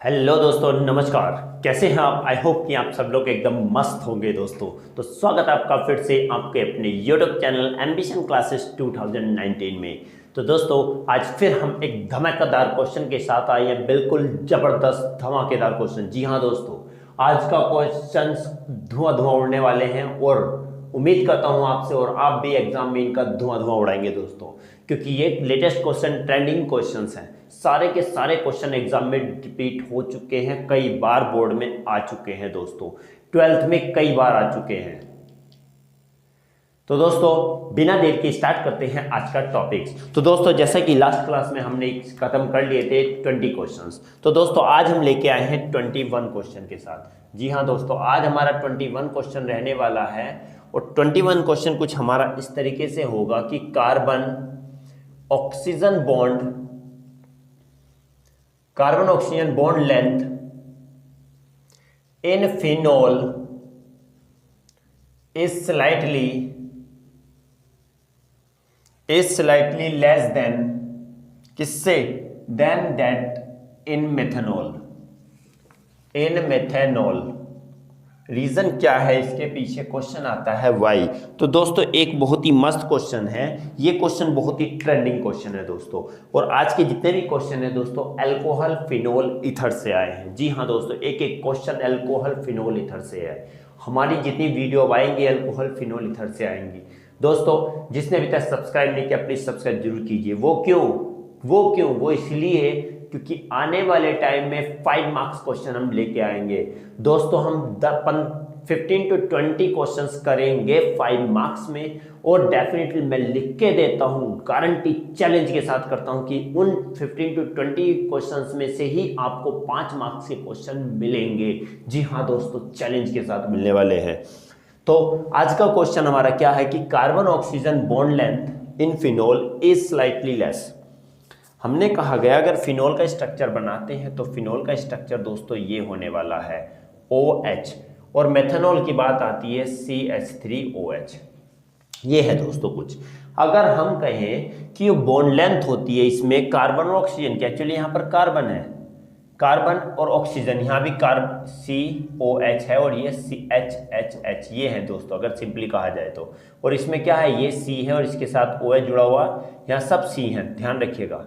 Hello दोस्तों, नमस्कार। कैसे हैं आप? आई होप कि आप सब लोग एकदम मस्त होंगे दोस्तों। तो स्वागत है आपका फिर से आपके अपने यूट्यूब चैनल एम्बिशन क्लासेस 2019 में। तो दोस्तों, आज फिर हम एक धमाकेदार क्वेश्चन के साथ आए हैं, बिल्कुल जबरदस्त धमाकेदार क्वेश्चन। जी हाँ दोस्तों, आज का क्वेश्चन धुआं धुआं उड़ने वाले हैं और उम्मीद करता हूं आपसे और आप भी एग्जाम में इनका धुआं धुआं उड़ाएंगे दोस्तों, क्योंकि ये लेटेस्ट क्वेश्चन ट्रेंडिंग क्वेश्चंस हैं। सारे के सारे क्वेश्चन एग्जाम में रिपीट हो चुके हैं, कई बार बोर्ड में आ चुके हैं दोस्तों, 12th में कई बार आ चुके हैं। तो दोस्तों, बिना देर के स्टार्ट करते हैं आज का टॉपिक्स। तो दोस्तों, जैसा कि लास्ट क्लास में हमने खत्म कर लिए थे 20 क्वेश्चंस, तो दोस्तों आज हम लेके आए हैं 21 क्वेश्चन के साथ। जी हाँ दोस्तों, आज हमारा 21 क्वेश्चन रहने वाला है और 21 क्वेश्चन कुछ हमारा इस तरीके से होगा कि carbon oxygen bond length in phenol is slightly less than किससे than that in methanol। Reason क्या है इसके पीछे? क्वेश्चन आता है वाई। तो दोस्तों, एक बहुत ही मस्त क्वेश्चन है ये। क्वेश्चन बहुत ही ट्रेंडिंग क्वेश्चन है दोस्तों, और आज के जितने भी क्वेश्चन है दोस्तों अल्कोहल फिनोल ईथर से आए हैं। जी हाँ दोस्तों, एक एक क्वेश्चन अल्कोहल फिनोल ईथर से है। हमारी जितनी वीडियो आएंगी अल्कोहल फिनोल ईथर से आएंगी दोस्तों। जिसने अभी तक सब्सक्राइब नहीं किया प्लीज सब्सक्राइब जरूर कीजिए। वो इसलिए क्योंकि आने वाले टाइम में 5 मार्क्स क्वेश्चन हम लेके आएंगे दोस्तों। हम 15 to 20 क्वेश्चंस करेंगे 5 मार्क्स में, और डेफिनेटली मैं लिख के देता हूं, गारंटी चैलेंज के साथ करता हूं कि उन 15 to 20 क्वेश्चंस में से ही आपको 5 मार्क्स के क्वेश्चन मिलेंगे। जी हाँ दोस्तों, चैलेंज के साथ मिलने वाले हैं। तो आज का क्वेश्चन हमारा क्या है कि carbon oxygen bond length in phenol is slightly less. हमने कहा गया अगर फिनोल का स्ट्रक्चर बनाते हैं तो फिनोल का स्ट्रक्चर दोस्तों ये होने वाला है OH, और मेथनॉल की बात आती है CH3OH। ये है दोस्तों कुछ। अगर हम कहें कि बॉन्ड लेंथ होती है इसमें कार्बन और ऑक्सीजन की, एक्चुअली यहाँ पर कार्बन है, कार्बन और ऑक्सीजन, यहाँ भी कार्बन COH है और ये CHHH, ये है दोस्तों अगर सिंपली कहा जाए तो। और इसमें क्या है, ये C है और इसके साथ OH जुड़ा हुआ, यहाँ सब C है, ध्यान रखिएगा।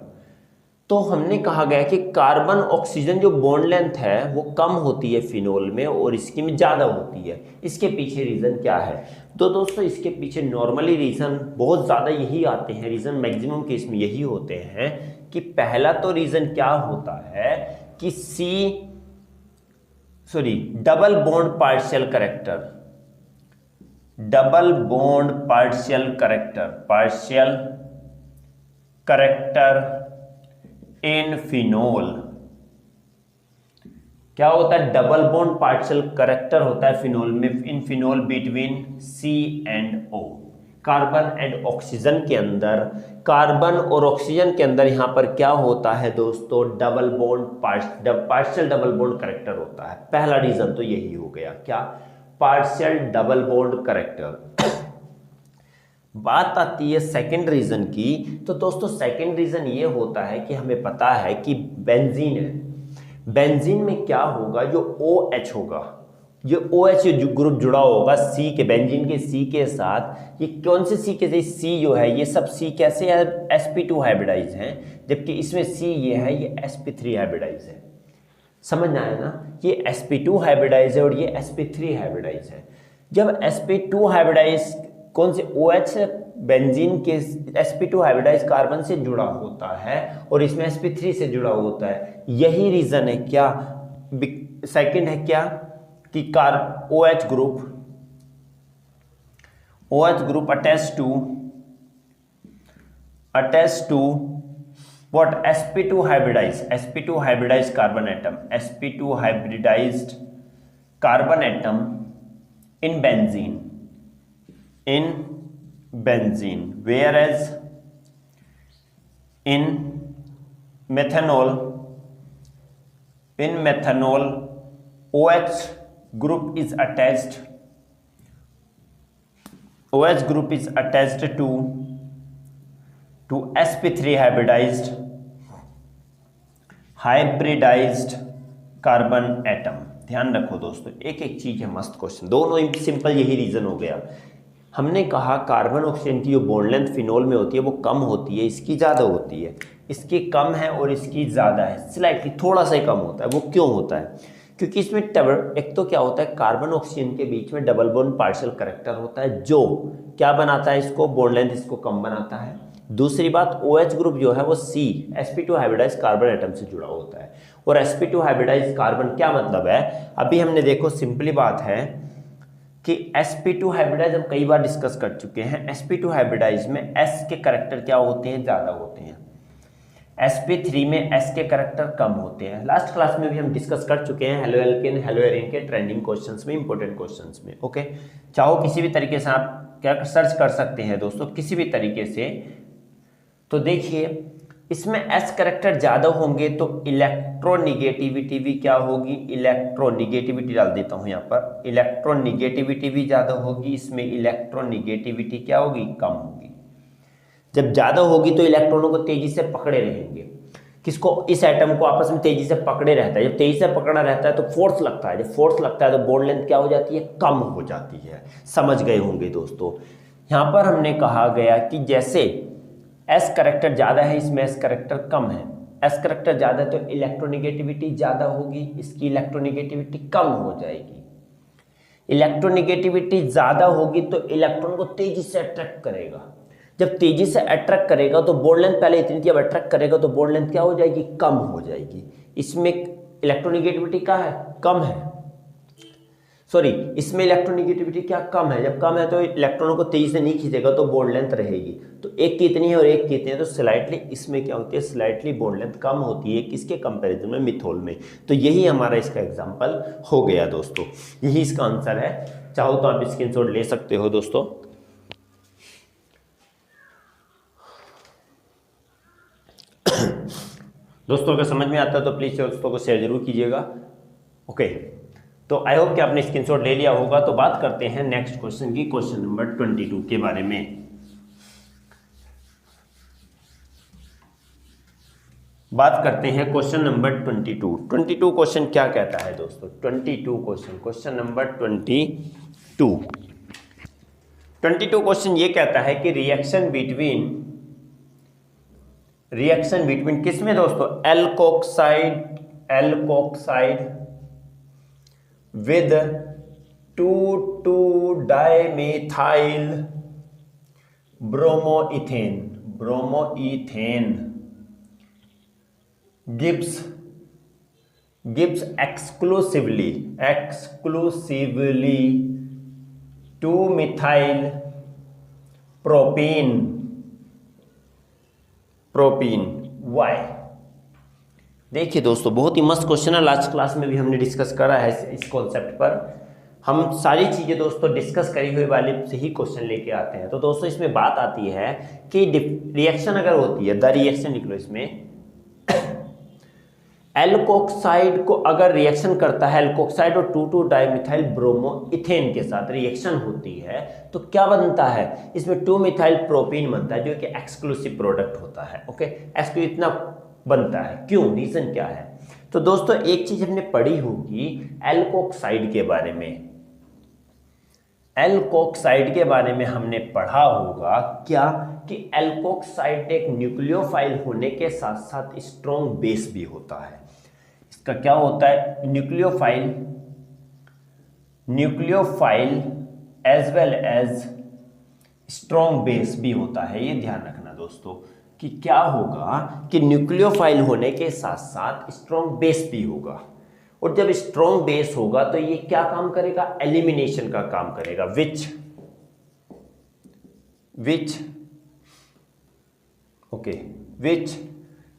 तो हमने कहा गया कि कार्बन ऑक्सीजन जो बॉन्ड लेंथ है वो कम होती है फिनोल में और इसकी में ज़्यादा होती है। इसके पीछे रीज़न क्या है? तो दोस्तों, इसके पीछे नॉर्मली रीज़न बहुत ज़्यादा यही आते हैं, रीज़न मैक्सिमम केस में यही होते हैं कि पहला तो रीज़न क्या होता है कि double bond partial character in phenol. क्या होता है? डबल बॉन्ड पार्शियल करेक्टर होता है फिनोल में, in phenol between C and O। Carbon and oxygen के अंदर, कार्बन और ऑक्सीजन के अंदर यहां पर क्या होता है दोस्तों? Double bond partial double bond character होता है। पहला रीजन तो यही हो गया, क्या? Partial double bond character. बात आती है सेकंड रीजन की। तो दोस्तों, सेकंड रीजन ये होता है कि हमें पता है कि बेंजीन है, बेंजीन में क्या होगा, जो OH होगा, ये OH ग्रुप जुड़ा होगा C के, बेंजीन के C के साथ। ये कौन से C के साथ? C जो है ये सब C कैसे है? sp2 हाइब्रिडाइज हैं, जबकि इसमें C ये है, ये sp3 हाइब्रिडाइज है। समझ में आया ना? ये sp2 हाइब्रिडाइज है और ये sp3 हाइब्रिडाइज है। जब sp2 हाइब्रिडाइज कौन से OH बेंजीन के sp2 हाइब्रिडाइज कार्बन से जुड़ा होता है और इसमें sp3 से जुड़ा होता है। यही रीजन है क्या? सेकंड है क्या कि OH group attached to what? sp2 hybridized carbon atom, sp2 hybridized carbon atom in benzene, whereas in methanol OH group is attached to sp3 hybridized carbon atom. ध्यान रखो दोस्तों, एक एक चीज है मस्त क्वेश्चन, दोनों सिंपल, यही रीजन हो गया। हमने कहा कार्बन ऑक्सीजन की जो बॉन्ड लेंथ फिनोल में होती है वो कम होती है, इसकी ज़्यादा होती है, इसकी कम है और इसकी ज़्यादा है, स्लाइटली थोड़ा सा ही कम होता है। वो क्यों होता है? क्योंकि इसमें एक तो क्या होता है, कार्बन ऑक्सीजन के बीच में डबल बॉन्ड पार्शियल करेक्टर होता है, जो क्या बनाता है, इसको बॉन्ड लेंथ इसको कम बनाता है। दूसरी बात, OH ग्रुप जो है वो C sp2 hybridise carbon atom से जुड़ा होता है। और sp2 हाइब्रिडाइज कार्बन क्या मतलब है, अभी हमने देखो सिंपली बात है कि sp2 हाइब्रिडाइज हम कई बार डिस्कस कर चुके हैं। sp2 हाइब्रिडाइज में S के करेक्टर क्या होते हैं, ज़्यादा होते हैं। sp3 में S के करेक्टर कम होते हैं। लास्ट क्लास में भी हम डिस्कस कर चुके हैं हेलो एल्केन हेलो एरिन के ट्रेंडिंग क्वेश्चंस में, इंपॉर्टेंट क्वेश्चंस में। ओके, चाहो किसी भी तरीके से आप क्या सर्च कर सकते हैं दोस्तों, किसी भी तरीके से। तो देखिए इसमें S करेक्टर ज़्यादा होंगे तो इलेक्ट्रोनिगेटिविटी भी क्या होगी, इलेक्ट्रोनिगेटिविटी डाल देता हूँ यहाँ पर, इलेक्ट्रोनिगेटिविटी भी ज़्यादा होगी, इसमें इलेक्ट्रोनिगेटिविटी क्या होगी, कम होगी। जब ज़्यादा होगी तो इलेक्ट्रॉनों को तेजी से पकड़े रहेंगे, किसको, इस एटम को आपस में तेजी से पकड़े रहता है। जब तेजी से पकड़ा रहता है तो फोर्स लगता है, जब फोर्स लगता है तो बॉन्ड लेंथ क्या हो जाती है, कम हो जाती है। समझ गए होंगे दोस्तों। यहाँ पर हमने कहा गया कि जैसे S करेक्टर ज़्यादा है, इसमें S करेक्टर कम है। S करेक्टर ज़्यादा है तो इलेक्ट्रोनिगेटिविटी ज़्यादा होगी, इसकी इलेक्ट्रोनिगेटिविटी कम हो जाएगी। इलेक्ट्रोनिगेटिविटी ज़्यादा होगी तो इलेक्ट्रॉन को तेजी से अट्रैक्ट करेगा। जब तेजी से अट्रैक्ट करेगा तो बॉन्ड लेंथ पहले इतनी थी, अब अट्रैक्ट करेगा तो बॉन्ड लेंथ क्या हो जाएगी, कम हो जाएगी। इसमें इलेक्ट्रोनिगेटिविटी क्या है, कम है, सॉरी इसमें इलेक्ट्रोनिगेटिविटी क्या कम है। जब कम है तो इलेक्ट्रॉनों को तेजी से नहीं खींचेगा तो बॉन्ड लेंथ रहेगी। तो एक कितनी है और एक कितनी है, तो स्लाइटली इसमें क्या होती है, स्लाइटली बॉन्ड लेंथ कम होती है, किसके कंपैरिजन में, मिथोल में। तो यही हमारा इसका एग्जांपल हो गया दोस्तों, यही इसका आंसर है। चाहो तो आप स्क्रीनशॉट ले सकते हो दोस्तों। दोस्तों अगर समझ में आता है तो प्लीज दोस्तों को शेयर जरूर कीजिएगा। ओके, तो आई होप कि आपने स्क्रीनशॉट ले लिया होगा। तो बात करते हैं नेक्स्ट क्वेश्चन की, क्वेश्चन नंबर 22 के बारे में। बात करते हैं क्वेश्चन नंबर 22। 22 क्वेश्चन क्या कहता है दोस्तों, 22 क्वेश्चन नंबर 22 क्वेश्चन ये कहता है कि रिएक्शन बिटवीन किसमें दोस्तों, alkoxide with 2,2-dimethyl bromoethane gives exclusively 2-methyl propene why। देखिए दोस्तों बहुत ही मस्त क्वेश्चन है, लास्ट क्लास में भी हमने डिस्कस करा है इस कॉन्सेप्ट पर। हम सारी चीज़ें दोस्तों डिस्कस करी हुई वाले से ही क्वेश्चन लेके आते हैं। तो दोस्तों इसमें बात आती है कि रिएक्शन अगर होती है, द रिएक्शन निकलो इसमें, एल्कोक्साइड को अगर रिएक्शन करता है, एल्कोक्साइड और 2,2-डाइमिथाइल ब्रोमोइथेन के साथ रिएक्शन होती है तो क्या बनता है, इसमें 2-मिथाइल प्रोपीन बनता है जो कि एक्सक्लूसिव प्रोडक्ट होता है। ओके, एक्सक्लूसिव इतना बनता है, क्यों, रीजन क्या है। तो दोस्तों एक चीज हमने पढ़ी होगी एल्कोक्साइड के बारे में, एल्कोक्साइड के बारे में हमने पढ़ा होगा क्या, कि एल्कोक्साइड एक न्यूक्लियोफाइल होने के साथ साथ स्ट्रॉन्ग बेस भी होता है। इसका क्या होता है, nucleophile as well as strong base भी होता है। ये ध्यान रखना दोस्तों कि क्या होगा कि न्यूक्लियोफाइल होने के साथ साथ स्ट्रॉन्ग बेस भी होगा, और जब स्ट्रॉन्ग बेस होगा तो ये क्या काम करेगा, एलिमिनेशन का काम करेगा, which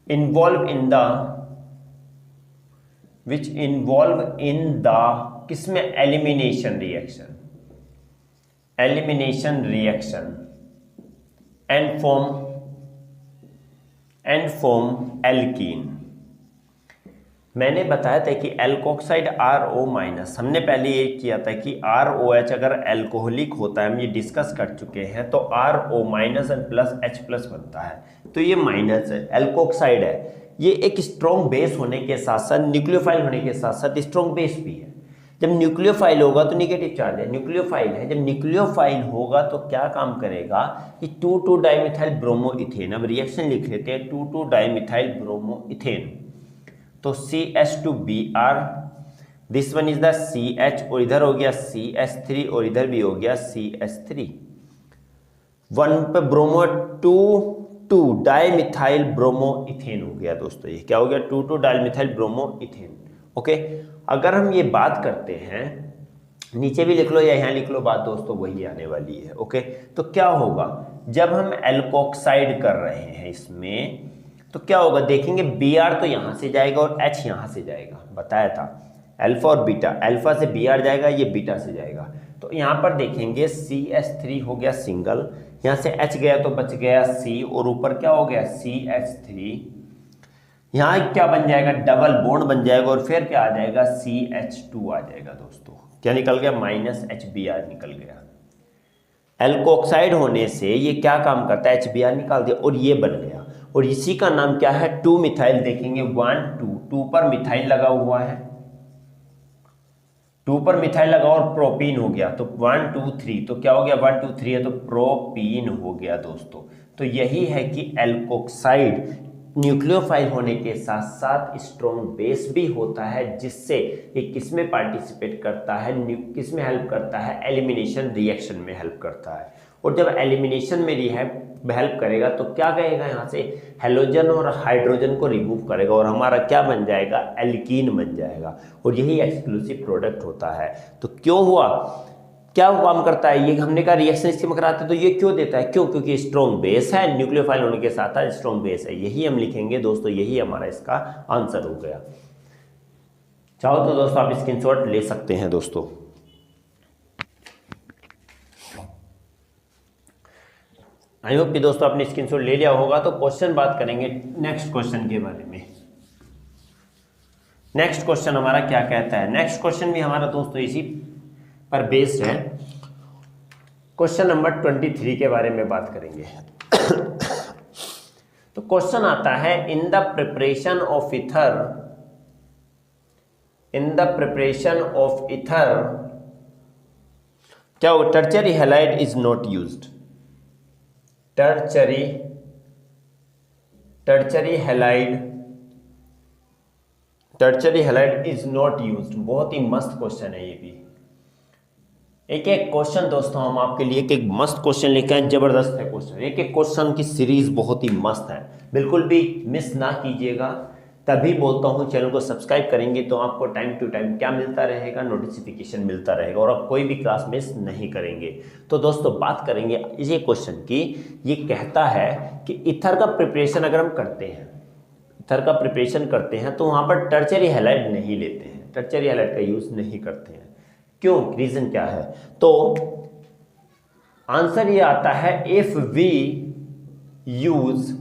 involve in the किसमें, elimination reaction and form alkene. मैंने बताया था कि एल्कोक्साइड RO- हमने पहले ये किया था कि ROH अगर एल्कोहलिक होता है, हम ये डिस्कस कर चुके हैं, तो RO- एंड +H+ बनता है, तो ये माइनस है, एल्कोक्साइड है, ये एक स्ट्रॉन्ग बेस होने के साथ साथ, न्यूक्लियोफाइल होने के साथ साथ स्ट्रॉन्ग बेस भी है। जब न्यूक्लियोफाइल होगा तो नेगेटिव चार्ज है, न्यूक्लियोफाइल है, जब न्यूक्लियोफाइल होगा तो क्या काम करेगा कि 2,2 डाइमिथाइल ब्रोमोइथेन, अब रिएक्शन लिख लेते हैं 2,2 डाइमिथाइल ब्रोमोइथेन, तो CH2Br, this one is the CH, और इधर हो गया CH3 और इधर भी हो गया CH3, 1 पे ब्रोमो 2,2 डाइमिथाइल ब्रोमोइथेन हो गया दोस्तों। ये क्या हो गया, 2,2 डाइमिथाइल ब्रोमोइथेन। ओके, अगर हम ये बात करते हैं, नीचे भी लिख लो या यहाँ लिख लो, बात दोस्तों वही आने वाली है। ओके, तो क्या होगा जब हम एल्कोक्साइड कर रहे हैं इसमें, तो क्या होगा देखेंगे, Br तो यहाँ से जाएगा और H यहाँ से जाएगा, बताया था अल्फा और बीटा, अल्फा से Br जाएगा, ये बीटा से जाएगा। तो यहाँ पर देखेंगे CH3 हो गया सिंगल, यहाँ से H गया तो बच गया C, और ऊपर क्या हो गया CH3, यहाँ क्या बन जाएगा, डबल बॉन्ड बन जाएगा, और फिर क्या आ जाएगा CH2 आ जाएगा दोस्तों। क्या निकल गया, -HBr निकल गया। एल्कोक्साइड होने से ये क्या काम करता है, HBr निकाल दिया और ये बन गया, और इसी का नाम क्या है, 2 मिथाइल। देखेंगे 1 2 पर मिथाइल लगा हुआ है, 2 पर मिथाइल लगा और प्रोपीन हो गया, तो 1 2 3, तो क्या हो गया 1 2 3 है तो प्रोपीन हो गया दोस्तों। तो यही है कि एल्कोक्साइड न्यूक्लियोफाइल होने के साथ साथ स्ट्रॉन्ग बेस भी होता है, जिससे ये किस में पार्टिसिपेट करता है, किस में हेल्प करता है, एलिमिनेशन रिएक्शन में हेल्प करता है। और जब एलिमिनेशन में हेल्प करेगा तो क्या कहेगा, यहाँ से हेलोजन और हाइड्रोजन को रिमूव करेगा और हमारा क्या बन जाएगा, एल्कीन बन जाएगा, और यही एक्सक्लूसिव प्रोडक्ट होता है। तो क्यों हुआ, क्या काम करता है ये, हमने कहा रिएक्शन इसके में कराते हैं, तो ये क्यों देता है, क्यों, क्योंकि स्ट्रॉन्ग बेस है, न्यूक्लियोफाइल होने के साथ साथ स्ट्रॉन्ग बेस है। यही हम लिखेंगे दोस्तों, यही हमारा इसका आंसर हो गया। चाहो तो दोस्तों आप स्क्रीनशॉट ले सकते हैं दोस्तों। आई होप कि दोस्तों आपने स्क्रीनशॉट ले लिया होगा। तो क्वेश्चन बात करेंगे नेक्स्ट क्वेश्चन के बारे में। नेक्स्ट क्वेश्चन हमारा क्या कहता है, नेक्स्ट क्वेश्चन भी हमारा दोस्तों इसी पर बेस्ड है। क्वेश्चन नंबर 23 के बारे में बात करेंगे। तो क्वेश्चन आता है, in the preparation of ether, in the preparation of ether क्या हो, tertiary halide is not used, tertiary halide is not used. बहुत ही मस्त क्वेश्चन है ये भी। एक एक क्वेश्चन दोस्तों हम आपके लिए एक मस्त क्वेश्चन लेके आए, जबरदस्त है क्वेश्चन, एक एक क्वेश्चन की सीरीज बहुत ही मस्त है, बिल्कुल भी मिस ना कीजिएगा। तभी बोलता हूँ चैनल को सब्सक्राइब करेंगे तो आपको टाइम टू टाइम क्या मिलता रहेगा, नोटिफिकेशन मिलता रहेगा, और आप कोई भी क्लास मिस नहीं करेंगे। तो दोस्तों बात करेंगे इसी क्वेश्चन की। ये कहता है कि ईथर का प्रिपरेशन अगर हम करते हैं, ईथर का प्रिपरेशन करते हैं तो वहाँ पर टर्शियरी हैलाइड नहीं लेते हैं, टर्शियरी हैलाइड का यूज़ नहीं करते हैं। क्यों, रीजन क्या है, तो आंसर ये आता है, if we use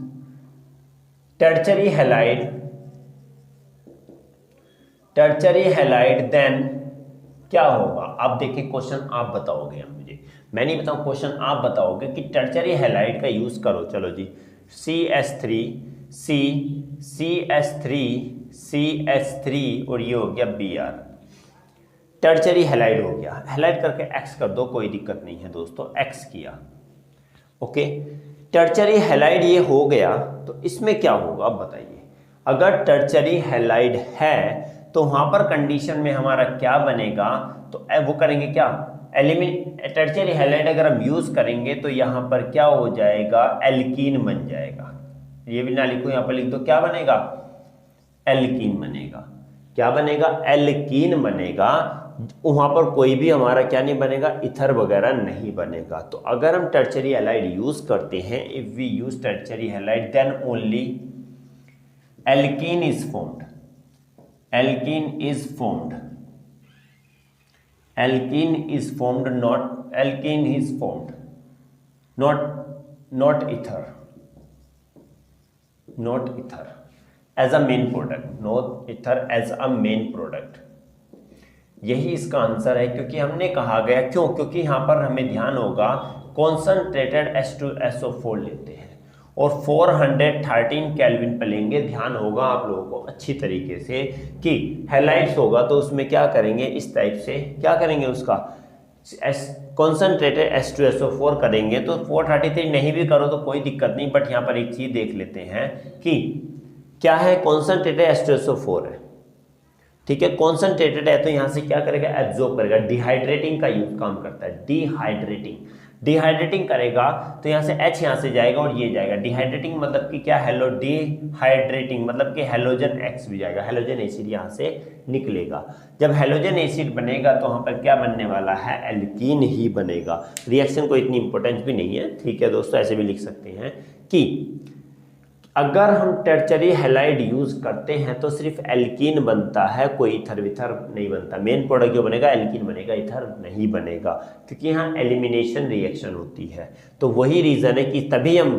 tertiary halide then क्या होगा। आप देखिए क्वेश्चन आप बताओगे, मुझे मैं नहीं बताऊं, क्वेश्चन आप बताओगे कि टर्शियरी हैलाइड का यूज करो। चलो जी, CH3 CH3 और ये हो गया Br, टर्शियरी हैलाइड हो गया। हैलाइड करके X कर दो, कोई दिक्कत नहीं है दोस्तों, X किया। ओके, टर्शियरी हैलाइड ये हो गया, तो इसमें क्या होगा अब बताइए। अगर टर्शियरी हैलाइड है तो वहां पर कंडीशन में हमारा क्या बनेगा, तो वो करेंगे क्या, टर्शियरी हैलाइड अगर हम यूज करेंगे तो यहाँ पर क्या हो जाएगा, एल्कीन बन जाएगा। ये भी ना लिखो, यहाँ पर लिख दो, क्या बनेगा, एल्कीन बनेगा। क्या बनेगा, एल्कीन बनेगा। वहां पर कोई भी हमारा क्या नहीं बनेगा, ईथर वगैरह नहीं बनेगा। तो अगर हम टर्शियरी हैलाइड यूज करते हैं, if we use tertiary halide then only alkene is formed, alkene is formed, alkene is formed, not alkene is formed, not ether, not ether as a main product, not ether as a main product. यही इसका answer है, क्योंकि हमने कहा गया, क्यों, क्योंकि यहाँ पर हमें ध्यान होगा कॉन्सनट्रेटेड H2SO4 लेते हैं, और 413 केल्विन पे लेंगे। ध्यान होगा आप लोगों को अच्छी तरीके से कि हैलाइड्स होगा तो उसमें क्या करेंगे, इस टाइप से क्या करेंगे, उसका कॉन्सेंट्रेटेड H2SO4 करेंगे। तो 433 नहीं भी करो तो कोई दिक्कत नहीं, बट यहाँ पर एक चीज देख लेते हैं कि क्या है, कॉन्सेंट्रेटेड H2SO4 है, ठीक है। कॉन्सेंट्रेटेड है तो यहाँ से क्या करेगा, एब्जॉर्ब करेगा। डिहाइड्रेटिंग का यूज काम करता है, डिहाइड्रेटिंग करेगा तो यहाँ से H यहाँ से जाएगा और ये जाएगा। डिहाइड्रेटिंग मतलब कि क्या, डिहाइड्रेटिंग मतलब कि हेलोजन X भी जाएगा, हेलोजन एसिड यहाँ से निकलेगा। जब हेलोजन एसिड बनेगा तो वहाँ पर क्या बनने वाला है, एल्कीन ही बनेगा। रिएक्शन को इतनी इंपॉर्टेंस भी नहीं है, ठीक है दोस्तों। ऐसे भी लिख सकते हैं कि अगर हम टर्चरी हैलाइड यूज करते हैं तो सिर्फ एल्कीन बनता है, कोई इथर विथर नहीं बनता। मेन प्रोडक्ट जो बनेगा एल्कीन बनेगा, इथर नहीं बनेगा, क्योंकि यहाँ एलिमिनेशन रिएक्शन होती है। तो वही रीजन है कि तभी हम,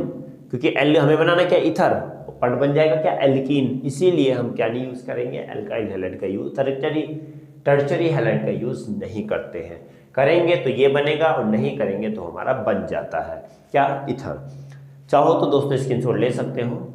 क्योंकि हमें बनाना क्या, इथर, पट बन जाएगा क्या, एल्कीन, इसीलिए हम क्या नहीं यूज करेंगे, एल्काइल हैलाइड का यूज, टर्चरी हैलाइड का यूज नहीं करते हैं। करेंगे तो ये बनेगा और नहीं करेंगे तो हमारा बन जाता है क्या, इथर। चाहो तो दोस्तों स्क्रीनशॉट ले सकते हो।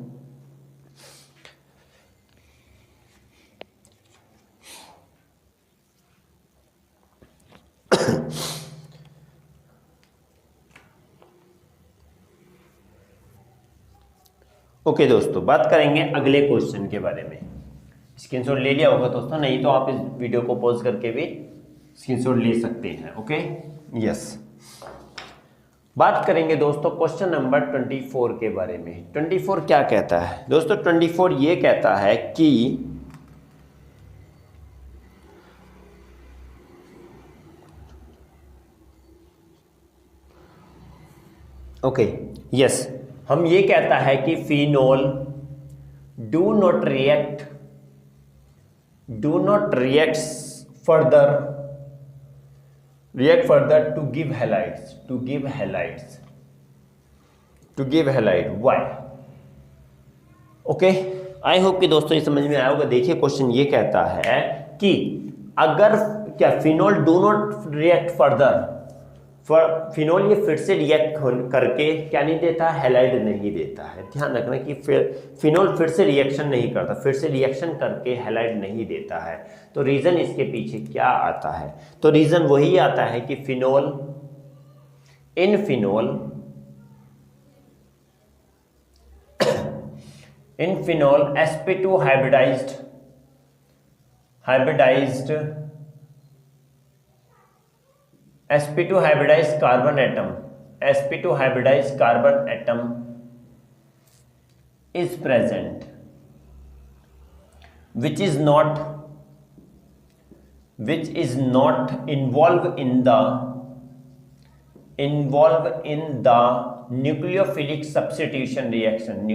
ओके दोस्तों, बात करेंगे अगले क्वेश्चन के बारे में। स्क्रीनशॉट ले लिया होगा दोस्तों, नहीं तो आप इस वीडियो को पॉज करके भी स्क्रीनशॉट ले सकते हैं। Okay, yes. बात करेंगे दोस्तों क्वेश्चन नंबर 24 के बारे में। 24 क्या कहता है दोस्तों, 24 ये कहता है कि ओके, यस, हम ये कहता है कि phenol do not react further to give halide why. Okay, I hope कि दोस्तों ये समझ में आया होगा। देखिए क्वेश्चन ये कहता है कि अगर क्या phenol do not react further, phenol ये फिर से रिएक्ट करके क्या नहीं देता, हैलाइड नहीं देता है। ध्यान रखना कि फिनोल फिर से रिएक्शन नहीं करता, फिर से रिएक्शन करके हैलाइड नहीं देता है। तो रीजन इसके पीछे क्या आता है, तो रीजन वही आता है कि phenol sp2 hybridized carbon atom is present, which is not involved in the nucleophilic substitution reaction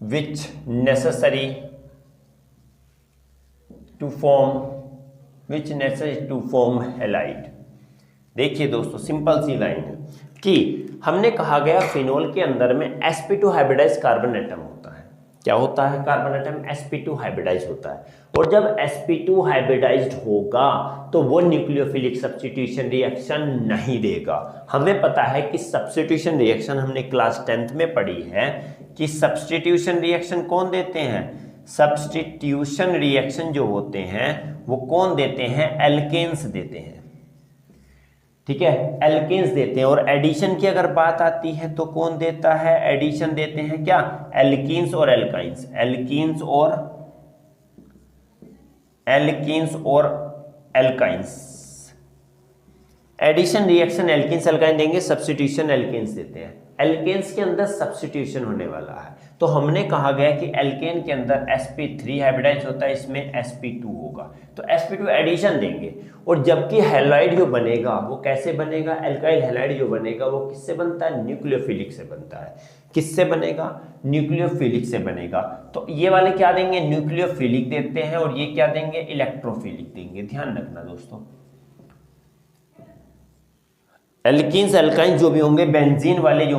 which necessary to form halide। देखिए दोस्तों, सिंपल सी लाइन है कि हमने कहा गया फिनोल के अंदर में sp2 हाइब्रिडाइज कार्बन एटम होता है। क्या होता है, कार्बन एटम sp2 हाइब्रिडाइज होता है। और जब sp2 हाइब्रिडाइज्ड होगा तो वो न्यूक्लियोफिलिक सब्स्टिट्यूशन रिएक्शन नहीं देगा। हमें पता है कि सब्स्टिट्यूशन रिएक्शन हमने क्लास 10th में पढ़ी है कि सब्स्टिट्यूशन रिएक्शन कौन देते हैं, सब्स्टिट्यूशन रिएक्शन जो होते हैं वो कौन देते हैं, एल्केन्स देते हैं, ठीक है, एल्केन्स देते हैं। और एडिशन की अगर बात आती है तो कौन देता है, एडिशन देते हैं क्या, एल्कीन्स और एल्काइंस, एल्कीन्स और alkynes. Addition reaction alkenes alkyne देंगे, सब्स्टिट्यूशन एल्केन्स देते हैं। एल्केन्स के अंदर सब्स्टिट्यूशन होने वाला है, तो हमने कहा गया कि एल्केन के अंदर sp3 हाइब्रिडाइज होता है, इसमें sp2 होगा, तो sp2 एडिशन देंगे। और जबकि हैलाइड जो बनेगा वो कैसे बनेगा, एल्काइल हैलाइड जो बनेगा वो किससे बनता है, न्यूक्लियोफिलिक से बनता है। किससे बनेगा, न्यूक्लियोफिलिक से बनेगा। तो ये वाले क्या देंगे, न्यूक्लियोफिलिक देते हैं, और ये क्या देंगे, इलेक्ट्रोफिलिक देंगे। ध्यान रखना दोस्तों, एल्कीन्स एल्काइन जो भी होंगे, बेंजीन वाले जो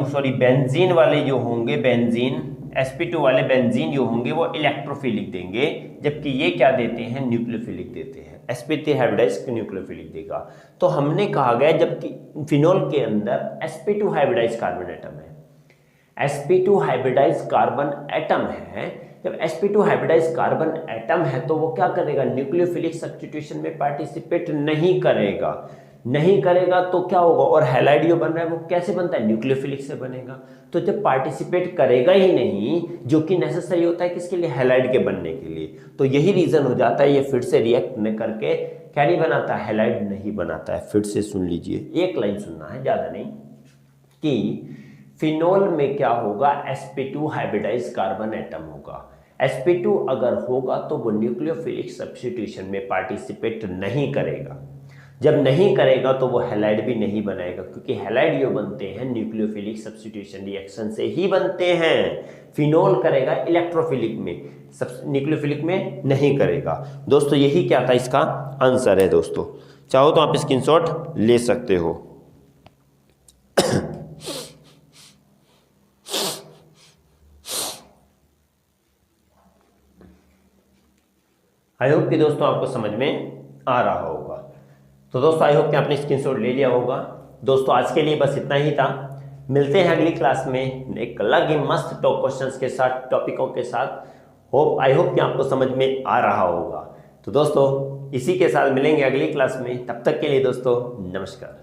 होंगे, बेंजीन sp2 वाले बेंजीन जो होंगे वो इलेक्ट्रोफिलिक देंगे, जबकि ये क्या देते हैं, न्यूक्लियोफिलिक देते हैं। sp3 हाइब्रिडाइज न्यूक्लियोफिलिक देगा। तो हमने कहा गया जबकि फिनोल के अंदर sp2 हाइब्रिडाइज कार्बन एटम है, sp2 हाइब्रिडाइज कार्बन एटम है, जब sp2 हाइब्रिडाइज कार्बन एटम है तो वो क्या करेगा, न्यूक्लियोफिलिक सब्स्टिट्यूशन में पार्टिसिपेट नहीं करेगा। नहीं करेगा तो क्या होगा, और हैलाइड जो बन रहा है वो कैसे बनता है, न्यूक्लियोफिलिक से बनेगा। तो जब पार्टिसिपेट करेगा ही नहीं, जो कि नेसेसरी होता है किसके लिए, हैलाइड के बनने के लिए, तो यही रीजन हो जाता है ये फिर से रिएक्ट न करके क्या नहीं बनाता, हैलाइड नहीं बनाता है। फिर से सुन लीजिए, एक लाइन सुनना है, ज्यादा नहीं, कि फिनोल में क्या होगा, sp2 हाइब्रिडाइज कार्बन एटम होगा। sp2 अगर होगा तो वो न्यूक्लियोफिलिक सब्स्टिट्यूशन में पार्टिसिपेट नहीं करेगा। जब नहीं करेगा तो वो हैलाइड भी नहीं बनाएगा, क्योंकि हैलाइड जो बनते हैं न्यूक्लियोफिलिक सब्स्टिट्यूशन रिएक्शन से ही बनते हैं। फिनोल करेगा इलेक्ट्रोफिलिक में, न्यूक्लियोफिलिक में नहीं करेगा। दोस्तों यही क्या था, इसका आंसर है। दोस्तों चाहो तो आप स्क्रीनशॉट ले सकते हो। आई होप कि दोस्तों आपको समझ में आ रहा होगा। तो दोस्तों आई होप कि आपने स्क्रीनशॉट ले लिया होगा। दोस्तों आज के लिए बस इतना ही था। मिलते हैं अगली क्लास में एक अलग ही मस्त टॉप क्वेश्चंस के साथ, टॉपिकों के साथ। आई होप कि आपको समझ में आ रहा होगा। तो दोस्तों इसी के साथ मिलेंगे अगली क्लास में। तब तक के लिए दोस्तों नमस्कार।